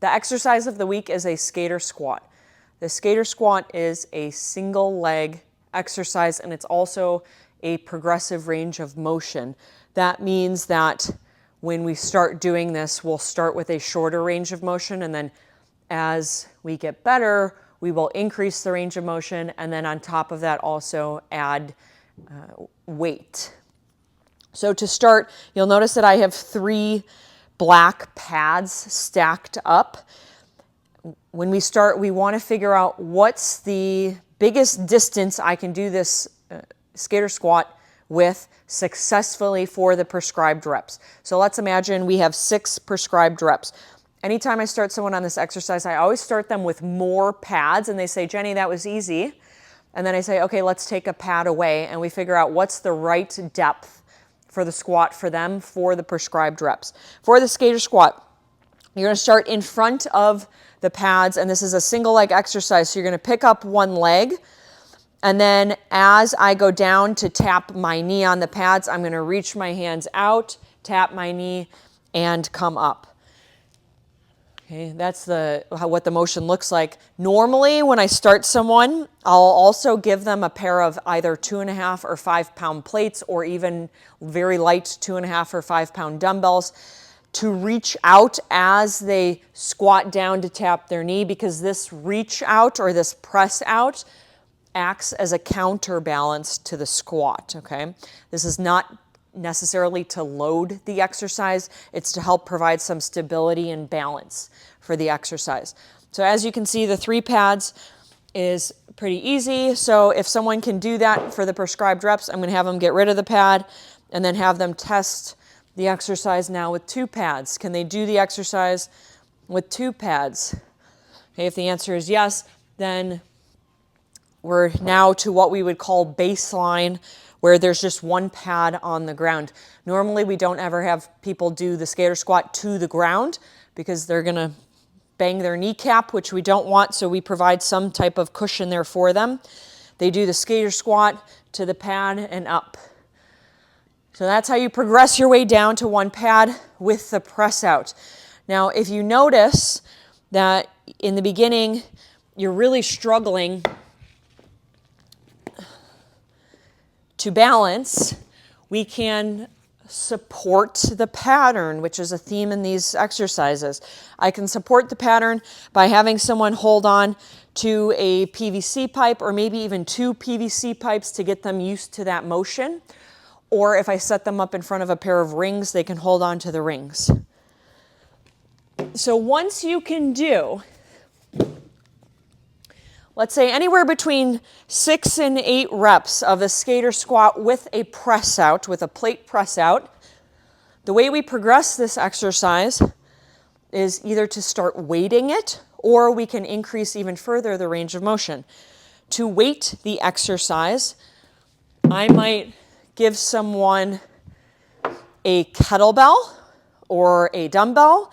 The exercise of the week is a skater squat. The skater squat is a single leg exercise, and it's also a progressive range of motion. That means that when we start doing this, we'll start with a shorter range of motion, and then as we get better, we will increase the range of motion, and then on top of that also add weight. So to start, you'll notice that I have 3 black pads stacked up. When we start, we want to figure out what's the biggest distance I can do this skater squat with successfully for the prescribed reps. So let's imagine we have 6 prescribed reps. Anytime I start someone on this exercise, I always start them with more pads, and they say, Jenny, that was easy. And then I say, okay, let's take a pad away, and we figure out what's the right depth for the squat for them for the prescribed reps. For the skater squat, you're going to start in front of the pads, and this is a single leg exercise. So you're going to pick up one leg, and then as I go down to tap my knee on the pads, I'm going to reach my hands out, tap my knee, and come up. Okay, that's what the motion looks like. Normally, when I start someone, I'll also give them a pair of either 2.5 or 5 pound plates, or even very light 2.5 or 5 pound dumbbells to reach out as they squat down to tap their knee, because this reach out or this press out acts as a counterbalance to the squat, okay? This is not necessarily to load the exercise, it's to help provide some stability and balance for the exercise. So as you can see, the 3 pads is pretty easy. So if someone can do that for the prescribed reps, I'm going to have them get rid of the pad and then have them test the exercise now with 2 pads. Can they do the exercise with 2 pads? Okay, if the answer is yes, then we're now to what we would call baseline, where there's just 1 pad on the ground. Normally, we don't ever have people do the skater squat to the ground because they're going to bang their kneecap, which we don't want, so we provide some type of cushion there for them. They do the skater squat to the pad and up. So that's how you progress your way down to 1 pad with the press out. Now, if you notice that in the beginning, you're really struggling to balance, we can support the pattern, which is a theme in these exercises. I can support the pattern by having someone hold on to a PVC pipe, or maybe even 2 PVC pipes to get them used to that motion. Or if I set them up in front of a pair of rings, they can hold on to the rings. So once you can do, let's say anywhere between 6 and 8 reps of the skater squat with a press out, with a plate press out, the way we progress this exercise is either to start weighting it, or we can increase even further the range of motion. To weight the exercise, I might give someone a kettlebell or a dumbbell,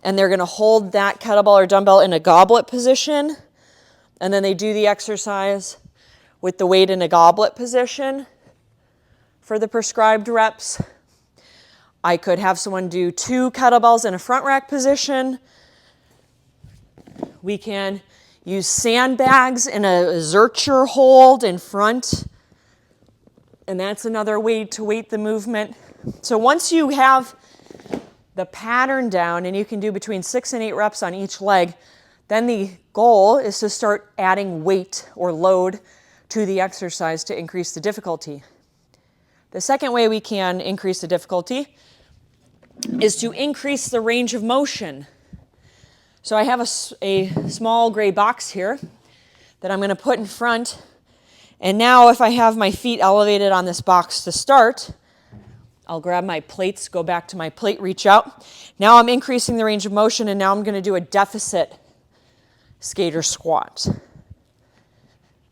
and they're going to hold that kettlebell or dumbbell in a goblet position, and then they do the exercise with the weight in a goblet position for the prescribed reps. I could have someone do 2 kettlebells in a front rack position. We can use sandbags in a Zercher hold in front, and that's another way to weight the movement. So once you have the pattern down and you can do between 6 and 8 reps on each leg, then the goal is to start adding weight or load to the exercise to increase the difficulty. The second way we can increase the difficulty is to increase the range of motion. So I have a small gray box here that I'm going to put in front. And now if I have my feet elevated on this box to start, I'll grab my plates, go back to my plate, reach out. Now I'm increasing the range of motion, and now I'm going to do a deficit skater squat.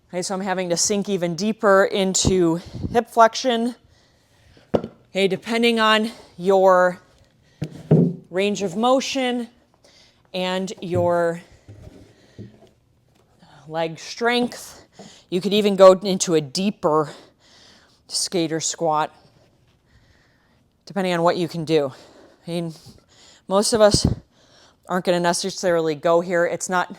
Okay, so I'm having to sink even deeper into hip flexion. Okay, depending on your range of motion and your leg strength, you could even go into a deeper skater squat, depending on what you can do. I mean, most of us aren't going to necessarily go here. It's not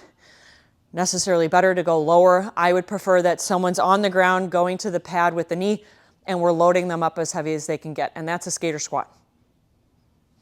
necessarily better to go lower. I would prefer that someone's on the ground going to the pad with the knee and we're loading them up as heavy as they can get, and that's a skater squat.